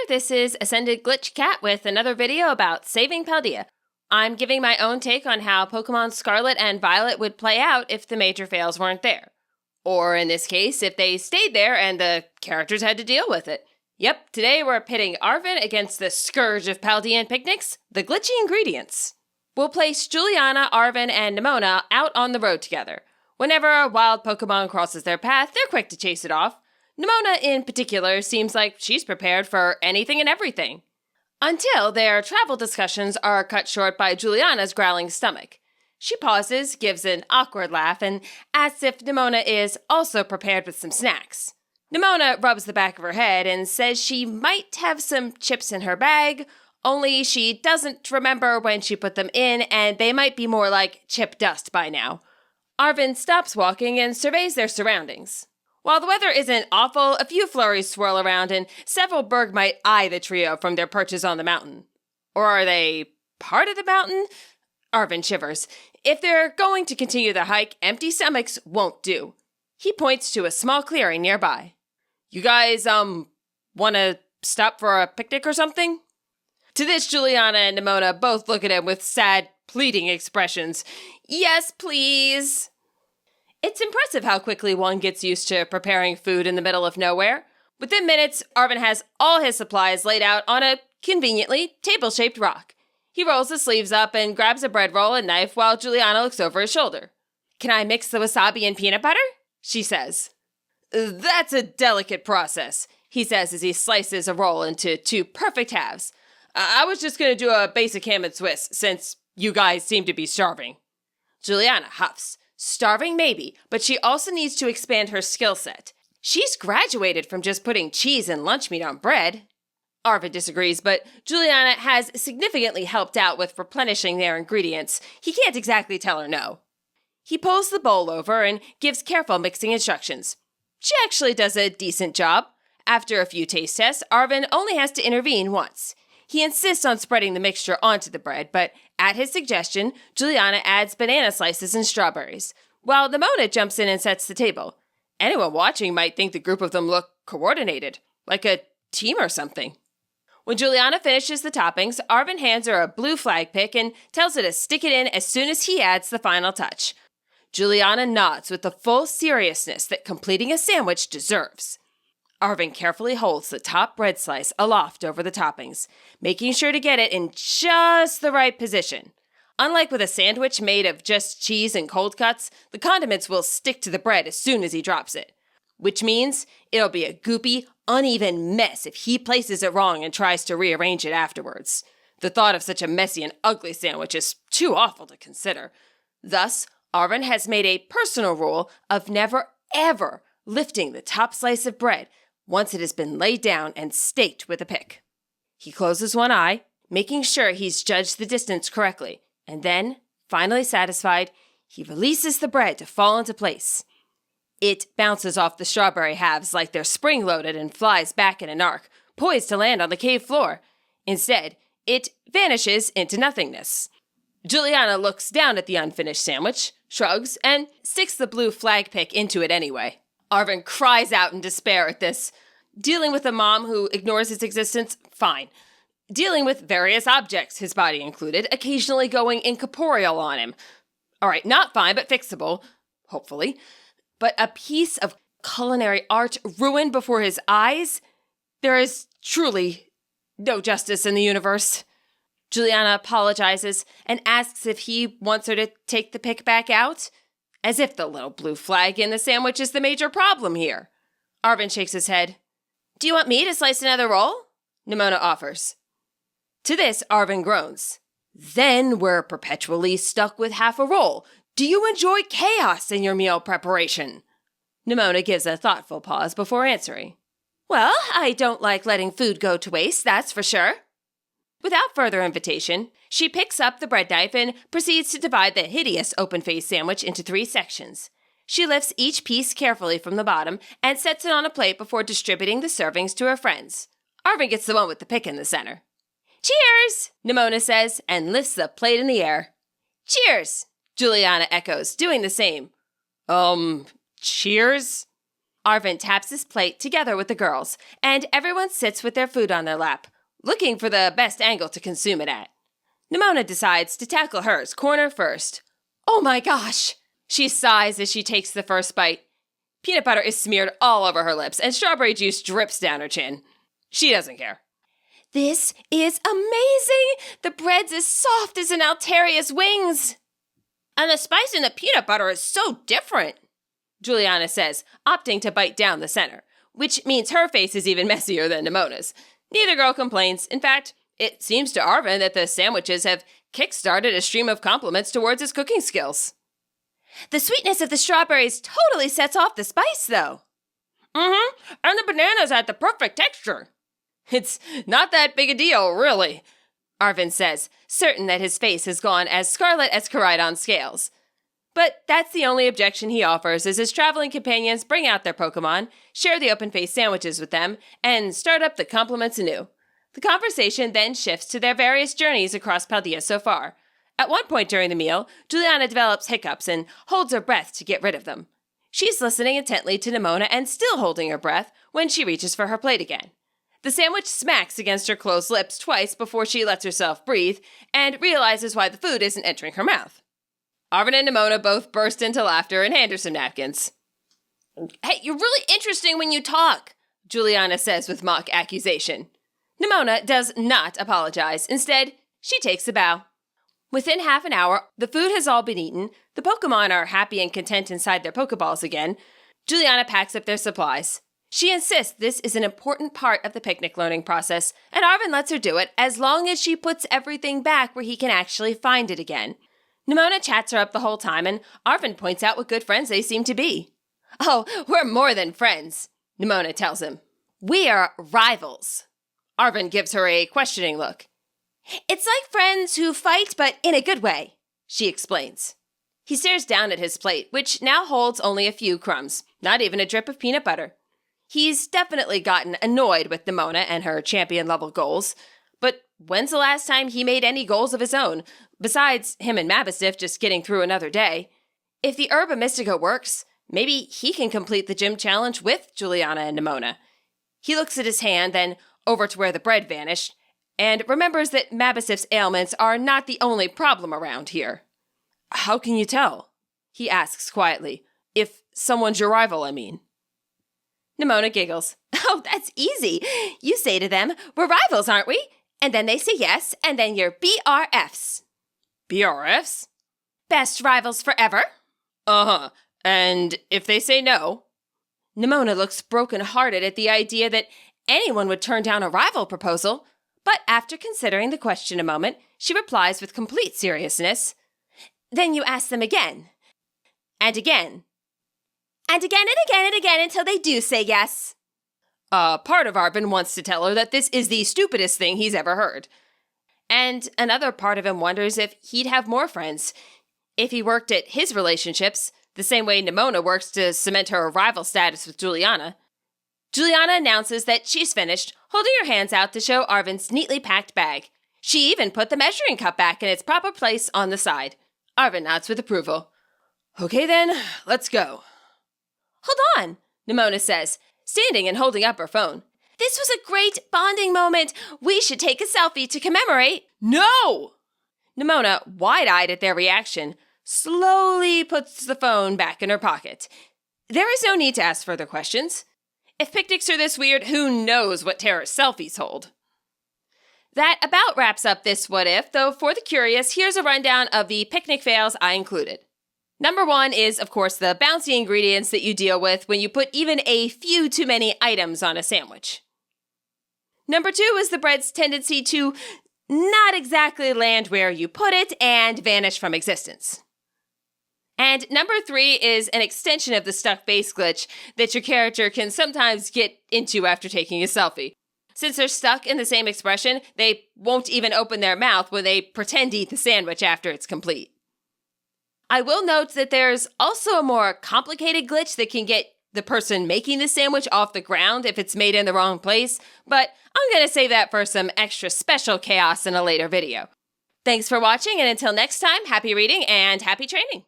this is Ascended Glitch Cat with another video about Saving Paldea. I'm giving my own take on how Pokemon Scarlet and Violet would play out if the major fails weren't there. Or in this case, if they stayed there and the characters had to deal with it. Yep, today we're pitting Arven against the scourge of Paldean picnics, the glitchy ingredients. We'll place Juliana, Arven, and Nimona out on the road together. Whenever a wild Pokemon crosses their path, they're quick to chase it off. Nimona, in particular, seems like she's prepared for anything and everything. Until their travel discussions are cut short by Juliana's growling stomach. She pauses, gives an awkward laugh, and asks if Nimona is also prepared with some snacks. Nimona rubs the back of her head and says she might have some chips in her bag, only she doesn't remember when she put them in, and they might be more like chip dust by now. Arven stops walking and surveys their surroundings. While the weather isn't awful, a few flurries swirl around and several Berg might eye the trio from their perches on the mountain. Or are they part of the mountain? Arven shivers. If they're going to continue the hike, empty stomachs won't do. He points to a small clearing nearby. You guys, want to stop for a picnic or something? To this, Juliana and Nimona both look at him with sad, pleading expressions. Yes, please. It's impressive how quickly one gets used to preparing food in the middle of nowhere. Within minutes, Arven has all his supplies laid out on a, conveniently, table-shaped rock. He rolls his sleeves up and grabs a bread roll and knife while Juliana looks over his shoulder. Can I mix the wasabi and peanut butter? She says. That's a delicate process, he says as he slices a roll into two perfect halves. I was just going to do a basic ham and Swiss, since you guys seem to be starving. Juliana huffs. Starving maybe, but she also needs to expand her skill set. She's graduated from just putting cheese and lunch meat on bread. Arven disagrees, but Juliana has significantly helped out with replenishing their ingredients. He can't exactly tell her no. He pulls the bowl over and gives careful mixing instructions. She actually does a decent job. After a few taste tests, Arven only has to intervene once. He insists on spreading the mixture onto the bread, but at his suggestion, Juliana adds banana slices and strawberries, while Nimona jumps in and sets the table. Anyone watching might think the group of them look coordinated, like a team or something. When Juliana finishes the toppings, Arven hands her a blue flag pick and tells her to stick it in as soon as he adds the final touch. Juliana nods with the full seriousness that completing a sandwich deserves. Arven carefully holds the top bread slice aloft over the toppings, making sure to get it in just the right position. Unlike with a sandwich made of just cheese and cold cuts, the condiments will stick to the bread as soon as he drops it. Which means it'll be a goopy, uneven mess if he places it wrong and tries to rearrange it afterwards. The thought of such a messy and ugly sandwich is too awful to consider. Thus, Arven has made a personal rule of never, ever lifting the top slice of bread once it has been laid down and staked with a pick. He closes one eye, making sure he's judged the distance correctly, and then, finally satisfied, he releases the bread to fall into place. It bounces off the strawberry halves like they're spring-loaded and flies back in an arc, poised to land on the cave floor. Instead, it vanishes into nothingness. Juliana looks down at the unfinished sandwich, shrugs, and sticks the blue flag pick into it anyway. Arven cries out in despair at this. Dealing with a mom who ignores his existence? Fine. Dealing with various objects, his body included, occasionally going incorporeal on him. Alright, not fine, but fixable. Hopefully. But a piece of culinary art ruined before his eyes? There is truly no justice in the universe. Juliana apologizes and asks if he wants her to take the pick back out. As if the little blue flag in the sandwich is the major problem here. Arven shakes his head. Do you want me to slice another roll? Nimona offers. To this, Arven groans. Then we're perpetually stuck with half a roll. Do you enjoy chaos in your meal preparation? Nimona gives a thoughtful pause before answering. Well, I don't like letting food go to waste, that's for sure. Without further invitation, she picks up the bread knife and proceeds to divide the hideous open-faced sandwich into 3 sections. She lifts each piece carefully from the bottom and sets it on a plate before distributing the servings to her friends. Arven gets the one with the pick in the center. Cheers, Nimona says, and lifts the plate in the air. Cheers, Juliana echoes, doing the same. Cheers? Arven taps his plate together with the girls, and everyone sits with their food on their lap, looking for the best angle to consume it at. Nimona decides to tackle hers corner first. Oh my gosh! She sighs as she takes the first bite. Peanut butter is smeared all over her lips, and strawberry juice drips down her chin. She doesn't care. This is amazing! The bread's as soft as an Alteria's wings! And the spice in the peanut butter is so different, Juliana says, opting to bite down the center, which means her face is even messier than Nimona's. Neither girl complains. In fact, it seems to Arven that the sandwiches have kick-started a stream of compliments towards his cooking skills. The sweetness of the strawberries totally sets off the spice, though. And the bananas had the perfect texture. It's not that big a deal, really, Arven says, certain that his face has gone as scarlet as Koraidon scales. But that's the only objection he offers as his traveling companions bring out their Pokemon, share the open-faced sandwiches with them, and start up the compliments anew. The conversation then shifts to their various journeys across Paldea so far. At one point during the meal, Juliana develops hiccups and holds her breath to get rid of them. She's listening intently to Nimona and still holding her breath when she reaches for her plate again. The sandwich smacks against her closed lips twice before she lets herself breathe and realizes why the food isn't entering her mouth. Arven and Nimona both burst into laughter and hand her some napkins. Hey, you're really interesting when you talk, Juliana says with mock accusation. Nimona does not apologize. Instead, she takes a bow. Within half an hour, the food has all been eaten, the Pokemon are happy and content inside their Pokeballs again. Juliana packs up their supplies. She insists this is an important part of the picnic learning process, and Arven lets her do it as long as she puts everything back where he can actually find it again. Nimona chats her up the whole time, and Arven points out what good friends they seem to be. Oh, we're more than friends, Nimona tells him. We are rivals. Arven gives her a questioning look. It's like friends who fight, but in a good way, she explains. He stares down at his plate, which now holds only a few crumbs, not even a drip of peanut butter. He's definitely gotten annoyed with Nimona and her champion-level goals, but when's the last time he made any goals of his own, besides him and Mabosstiff just getting through another day? If the Herba Mystica works, maybe he can complete the gym challenge with Juliana and Nimona. He looks at his hand, then over to where the bread vanished, and remembers that Mabosstiff's ailments are not the only problem around here. How can you tell? He asks quietly. If someone's your rival, I mean. Nimona giggles. Oh, that's easy. You say to them, we're rivals, aren't we? And then they say yes, and then you're BRFs. BRFs? Best rivals forever. Uh-huh. And if they say no? Nimona looks broken-hearted at the idea that anyone would turn down a rival proposal, but after considering the question a moment, she replies with complete seriousness. Then you ask them again. And again. And again and again and again until they do say yes. Part of Arven wants to tell her that this is the stupidest thing he's ever heard. And another part of him wonders if he'd have more friends, if he worked at his relationships, the same way Nimona works to cement her rival status with Juliana. Juliana announces that she's finished, holding her hands out to show Arven's neatly packed bag. She even put the measuring cup back in its proper place on the side. Arven nods with approval. Okay then, let's go. Hold on, Nimona says, standing and holding up her phone. This was a great bonding moment. We should take a selfie to commemorate. No! Nimona, wide-eyed at their reaction, slowly puts the phone back in her pocket. There is no need to ask further questions. If picnics are this weird, who knows what terror selfies hold? That about wraps up this What If, though for the curious, here's a rundown of the picnic fails I included. Number 1 is, of course, the bouncy ingredients that you deal with when you put even a few too many items on a sandwich. Number 2 is the bread's tendency to not exactly land where you put it and vanish from existence. And number 3 is an extension of the stuck face glitch that your character can sometimes get into after taking a selfie. Since they're stuck in the same expression, they won't even open their mouth when they pretend to eat the sandwich after it's complete. I will note that there's also a more complicated glitch that can get the person making the sandwich off the ground if it's made in the wrong place, but I'm going to save that for some extra special chaos in a later video. Thanks for watching, and until next time, happy reading and happy training!